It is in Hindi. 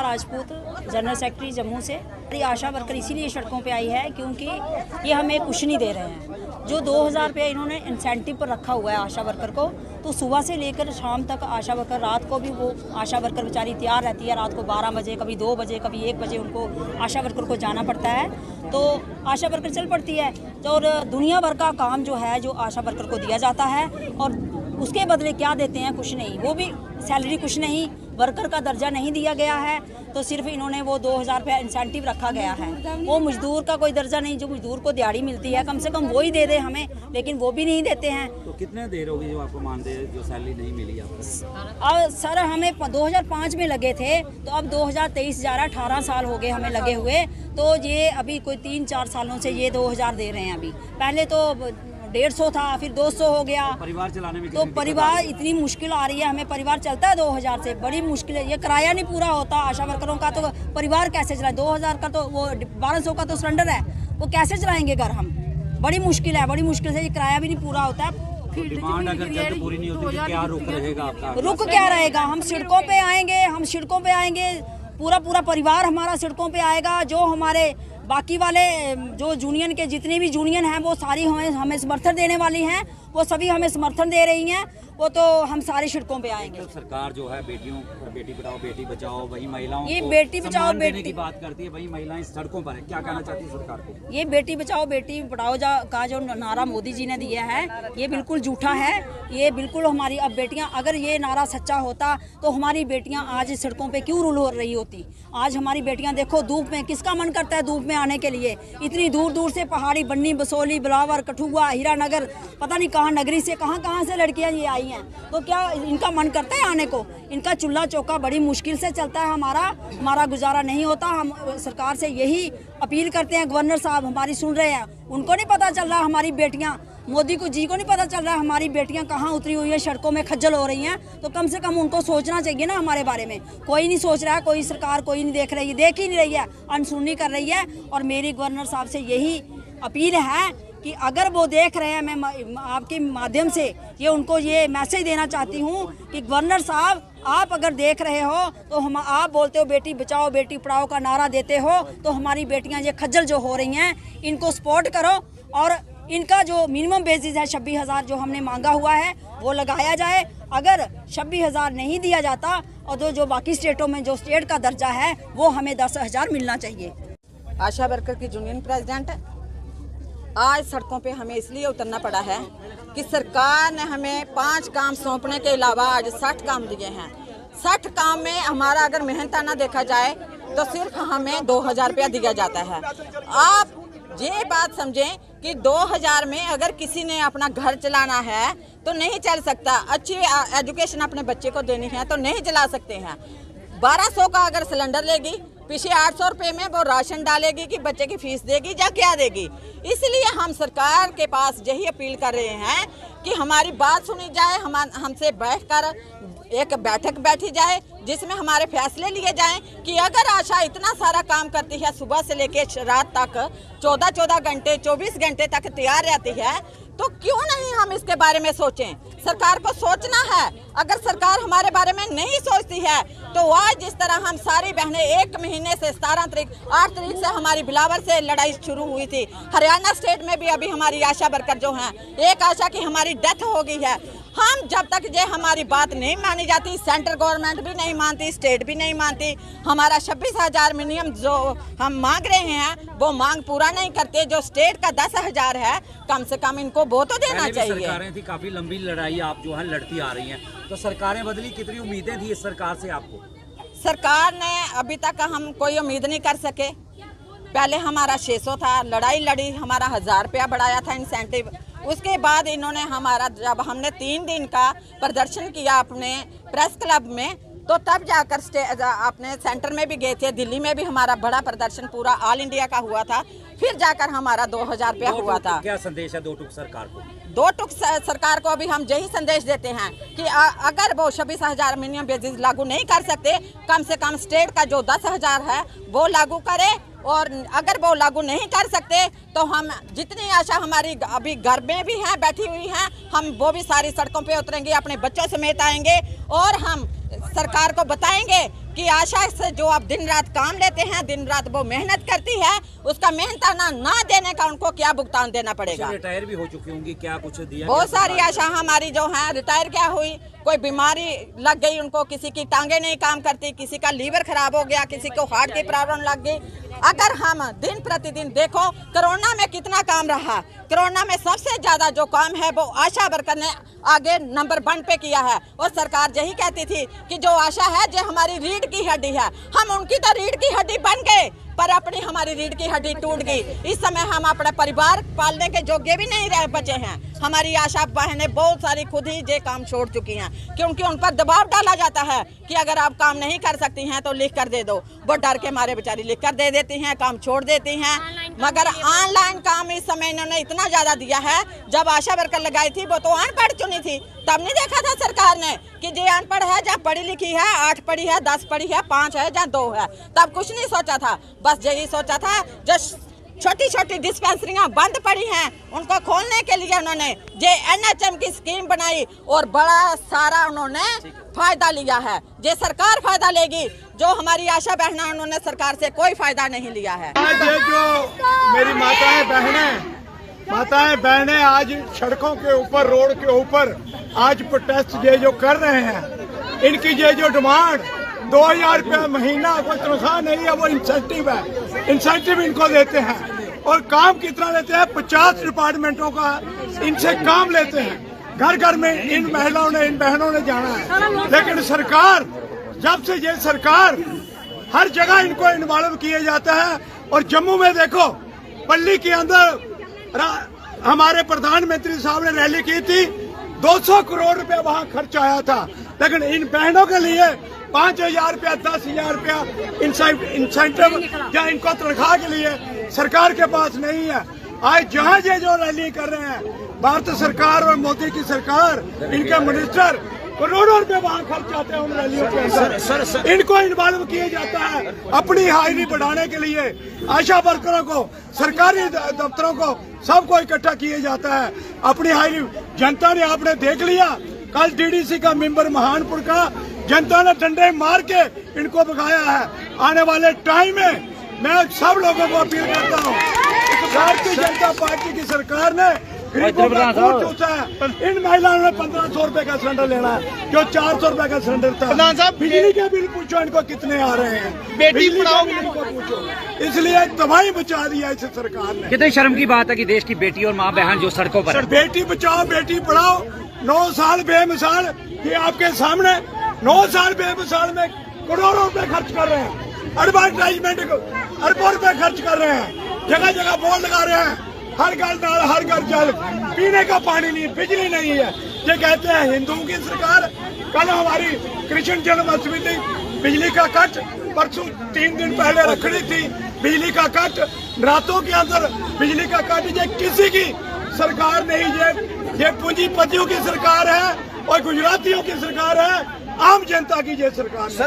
राजपूत, जनरल सेक्रेटरी जम्मू से। आशा वर्कर इसीलिए सड़कों पे आई है क्योंकि ये हमें कुछ नहीं दे रहे हैं। जो 2000 रुपये इन्होंने इंसेंटिव पर रखा हुआ है आशा वर्कर को, तो सुबह से लेकर शाम तक आशा वर्कर, रात को भी वो आशा वर्कर बेचारी तैयार रहती है। रात को 12 बजे, कभी 2 बजे, कभी 1 बजे उनको आशा वर्कर को जाना पड़ता है, तो आशा वर्कर चल पड़ती है। और दुनिया भर का काम जो है जो आशा वर्कर को दिया जाता है, और उसके बदले क्या देते हैं? कुछ नहीं, वो भी सैलरी कुछ नहीं, वर्कर का दर्जा नहीं दिया गया है, तो सिर्फ इन्होंने वो 2000 रुपये इंसेंटिव रखा गया है। वो मजदूर का कोई दर्जा नहीं, जो मजदूर को दिहाड़ी मिलती है कम से कम वो ही दे दे हमें, लेकिन वो भी नहीं देते हैं। तो कितने देर होगी जो आपको मानदेय जो सैलरी नहीं मिली आपको? अब सर हमें 2005 में लगे थे, तो अब 2023 जा रहा, 18 साल हो गए हमें लगे हुए, तो ये अभी कोई 3-4 सालों से ये 2000 दे रहे हैं। अभी पहले तो 150 था, फिर 200 हो गया। परिवार चलाने में तो परिवार इतनी मुश्किल आ रही है हमें, परिवार चलता है 2000 से, बड़ी मुश्किल है। ये किराया नहीं पूरा होता आशा वर्करों का, तो परिवार कैसे चलाए? 2000 का तो वो 1200 का तो सिलेंडर है, वो कैसे चलाएंगे घर हम? बड़ी मुश्किल है, बड़ी मुश्किल से ये किराया भी नहीं पूरा होता है। तो डिमांड अगर जल्द पूरी नहीं होती तो क्या रुक रहेगा आपका? रुक क्या रहेगा? हम सड़कों पे आएंगे, हम सड़कों पे आएंगे, पूरा परिवार हमारा सड़कों पे आएगा। जो हमारे बाकी वाले जो यूनियन के जितने भी यूनियन हैं वो सारी हमें समर्थन देने वाली हैं, वो सभी हमें समर्थन दे रही हैं, वो तो हम सारी सड़कों पे आएंगे। तो सरकार जो है बेटियों, बेटी पढ़ाओ बेटी बचाओ, वही महिलाओं ये को बेटी बचाओ बेटी की बात करती है, वही महिलाएं सड़कों पर है। क्या कहना चाहती है सरकार को? ये बेटी बचाओ बेटी पढ़ाओ का जो नारा मोदी जी ने दिया है, ये बिल्कुल झूठा है। ये बिल्कुल हमारी अब बेटियां, अगर ये नारा सच्चा होता तो हमारी बेटियां आज सड़कों पे क्यों रूल हो रही होती? आज हमारी बेटियां देखो धूप में, किसका मन करता है धूप में आने के लिए? इतनी दूर दूर से पहाड़ी, बन्नी, बसोली, बिलावर, कठुआ, हीरानगर, पता नहीं कहाँ नगरी से कहाँ से लड़कियां ये आई हैं, तो क्या इनका मन करता है आने को? इनका चूल्हा चौका बड़ी मुश्किल से चलता है, हमारा गुजारा नहीं होता। हम सरकार से यही अपील करते हैं, गवर्नर साहब हमारी सुन रहे हैं, उनको नहीं पता चल रहा हमारी बेटियां, मोदी को जी को नहीं पता चल रहा है हमारी बेटियां कहाँ उतरी हुई है, सड़कों में खज्जल हो रही हैं, तो कम से कम उनको सोचना चाहिए ना हमारे बारे में। कोई नहीं सोच रहा है, कोई सरकार कोई नहीं देख रही है, देख ही नहीं रही है, अनसुनी कर रही है। और मेरी गवर्नर साहब से यही अपील है कि अगर वो देख रहे हैं, मैं आपके माध्यम से ये उनको ये मैसेज देना चाहती हूँ कि गवर्नर साहब आप अगर देख रहे हो तो आप बोलते हो बेटी बचाओ बेटी पढ़ाओ का नारा देते हो, तो हमारी बेटियां ये खज्जल जो हो रही हैं इनको सपोर्ट करो, और इनका जो मिनिमम बेसिस है 26,000 जो हमने मांगा हुआ है वो लगाया जाए। अगर 26,000 नहीं दिया जाता और जो बाकी स्टेटों में जो स्टेट का दर्जा है वो हमें 10,000 मिलना चाहिए। आशा वर्कर की यूनियन प्रेसिडेंट, आज सड़कों पे हमें इसलिए उतरना पड़ा है कि सरकार ने हमें 5 काम सौंपने के अलावा आज 60 काम दिए हैं। 60 काम में हमारा अगर मेहनताना देखा जाए तो सिर्फ हमें 2000 रुपया दिया जाता है। आप ये बात समझें कि 2000 में अगर किसी ने अपना घर चलाना है तो नहीं चल सकता, अच्छी एजुकेशन अपने बच्चे को देनी है तो नहीं चला सकते हैं। 1200 का अगर सिलेंडर लेगी, पीछे 800 रुपये में वो राशन डालेगी कि बच्चे की फीस देगी या क्या देगी? इसलिए हम सरकार के पास यही अपील कर रहे हैं कि हमारी बात सुनी जाए, हमसे बैठकर एक बैठक बैठी जाए जिसमें हमारे फैसले लिए जाएं कि अगर आशा इतना सारा काम करती है, सुबह से लेकर रात तक 14-14 घंटे 24 घंटे तक तैयार रहती है, तो क्यों नहीं हम इसके बारे में सोचें? सरकार को सोचना है। अगर सरकार हमारे बारे में नहीं सोचती है तो आज जिस तरह हम सारी बहनें 1 महीने से 8 तारीख से हमारी बिलावर से लड़ाई शुरू हुई थी। हरियाणा स्टेट में भी अभी हमारी आशा वर्कर जो हैं, एक आशा की हमारी डेथ हो गई है। हम जब तक ये हमारी बात नहीं मानी जाती, सेंट्रल गवर्नमेंट भी नहीं मानती, स्टेट भी नहीं मानती, हमारा 26,000 मिनिमम जो हम मांग रहे हैं वो मांग पूरा नहीं करते, जो स्टेट का 10,000 है, कम से कम इनको वो तो देना चाहिए। सरकारें थी, काफी लंबी लड़ाई आप जो है लड़ती आ रही हैं, तो सरकारें बदली, कितनी उम्मीदें थी इस सरकार से आपको? सरकार ने अभी तक हम कोई उम्मीद नहीं कर सके। पहले हमारा 600 था, लड़ाई लड़ी, हमारा 1000 रुपया बढ़ाया था इंसेंटिव। उसके बाद इन्होंने हमारा, जब हमने 3 दिन का प्रदर्शन किया अपने प्रेस क्लब में, तो तब जाकर अपने सेंटर में भी गए थे, दिल्ली में भी हमारा बड़ा प्रदर्शन पूरा ऑल इंडिया का हुआ था, फिर जाकर हमारा 2000 रुपया हुआ था। क्या संदेश है 2 टूक सरकार को? 2 टूक सरकार को अभी हम यही संदेश देते हैं कि अगर वो 26,000 मिनिमम बेसिस लागू नहीं कर सकते, कम से कम स्टेट का जो 10,000 है वो लागू करे, और अगर वो लागू नहीं कर सकते तो हम जितनी आशा हमारी अभी घर में भी हैं, बैठी हुई हैं, हम वो भी सारी सड़कों पे उतरेंगे, अपने बच्चों समेत आएंगे और हम सरकार को बताएंगे कि आशा से जो आप दिन रात काम लेते हैं, दिन रात वो मेहनत करती है, उसका मेहनताना ना देने का उनको क्या भुगतान देना पड़ेगा। रिटायर भी हो चुकी होंगी, क्या कुछ दिया? बहुत सारी आशा हमारी जो है रिटायर क्या हुई, कोई बीमारी लग गई उनको, किसी की टांगे नहीं काम करती, किसी का लीवर खराब हो गया, किसी को हार्ट की प्रॉब्लम लग गई। अगर हम दिन प्रतिदिन देखो कोरोना में कितना काम रहा, कोरोना में सबसे ज्यादा जो काम है वो आशा वर्कर ने आगे नंबर 1 पे किया है। और सरकार यही कहती थी कि जो आशा है जो हमारी रीढ़ की हड्डी है, हम उनकी तो रीढ़ की हड्डी बन गए पर अपनी हमारी रीढ़ की हड्डी टूट गई। इस समय हम अपने परिवार पालने के योग्य भी नहीं रह बचे हैं। हमारी आशा बहनें बहुत सारी खुद ही ये काम छोड़ चुकी हैं, क्योंकि उन पर दबाव डाला जाता है कि अगर आप काम नहीं कर सकती हैं तो लिख कर दे दो। वो डर के मारे बेचारी लिख कर दे देती हैं, काम छोड़ देती हैं। मगर ऑनलाइन काम इस समय इन्होंने इतना ज्यादा दिया है। जब आशा वर्कर लगाई थी वो तो अनपढ़ चुनी थी, तब नहीं देखा था सरकार ने कि जे अनपढ़ है, जहाँ पढ़ी लिखी है, 8 पढ़ी है, 10 पढ़ी है, 5 है, जहाँ 2 है, तब कुछ नहीं सोचा था। बस यही सोचा था जो छोटी छोटी डिस्पेंसरियां बंद पड़ी हैं उनको खोलने के लिए उन्होंने जे NHM की स्कीम बनाई और बड़ा सारा उन्होंने फायदा लिया है। जे सरकार फायदा लेगी, जो हमारी आशा बहना उन्होंने सरकार से कोई फायदा नहीं लिया है। आज ये जो मेरी माताएं बहनें आज सड़कों के ऊपर, रोड के ऊपर आज प्रोटेस्ट ये जो कर रहे हैं, इनकी ये जो डिमांड 2000 रुपया महीना कोई तनख्वाह नहीं है, वो इंसेंटिव है, इंसेंटिव इनको देते हैं। और काम कितना लेते हैं? 50 डिपार्टमेंटों का इनसे काम लेते हैं। घर घर में इन महिलाओं ने, इन बहनों ने जाना है। लेकिन सरकार, जब से ये सरकार हर जगह इनको इन्वॉल्व किया जाता है। और जम्मू में देखो, पल्ली के अंदर हमारे प्रधानमंत्री साहब ने रैली की थी, 200 करोड़ रुपया वहाँ खर्च आया था। लेकिन इन बहनों के लिए 5000 रुपया, 10,000 रुपया इंसेंटिव या इनको तनख्वाह के लिए सरकार के पास नहीं है। आज जहाँ ये जो रैली कर रहे हैं, भारत सरकार और मोदी की सरकार, इनके मिनिस्टर करोड़ों रुपए वहाँ खर्च आते हैं उन रैलियों के अंदर। इनको इन्वॉल्व किया जाता है अपनी हाजिरी बढ़ाने के लिए। आशा वर्करों को, सरकारी दफ्तरों को, सबको इकट्ठा किया जाता है अपनी हाजिरी। जनता ने, आपने देख लिया कल DDC का मेंबर महानपुर का, जनता ने डंडे मार के इनको भगाया है। आने वाले टाइम में मैं सब लोगों को अपील करता हूँ, भारतीय जनता पार्टी की सरकार ने गरीबों का खून चूसा है। इन महिलाओं ने 1500 रुपए का सिलेंडर लेना है, जो 400 रुपए का सिलेंडर था। बिजली के बिल पूछो इनको कितने आ रहे हैं, बेटी पढ़ाओ इनको पूछो। इसलिए तबाही मचा दिया इस सरकार ने। कितनी शर्म की बात है कि देश की बेटी और माँ बहन जो सड़कों पर, बेटी बचाओ बेटी पढ़ाओ, 9 साल बेमिसाल, ये आपके सामने 9 साल बेमिसाल में करोड़ों रुपए खर्च कर रहे हैं। एडवर्टाइजमेंट अरबों रुपए खर्च कर रहे हैं, जगह जगह बोर्ड लगा रहे हैं, हर घर नाल, हर घर जल, पीने का पानी नहीं, बिजली नहीं है। ये कहते हैं हिंदुओं की सरकार। कल हमारी कृष्ण जन्माष्टमी थी, बिजली का कट, परसों 3 दिन पहले रखड़ी थी, बिजली का कट, रातों के अंदर बिजली का कट। ये किसी की सरकार नहीं, ये पूंजीपतियों की सरकार है और गुजरातियों की सरकार है, आम जनता की ये सरकार है।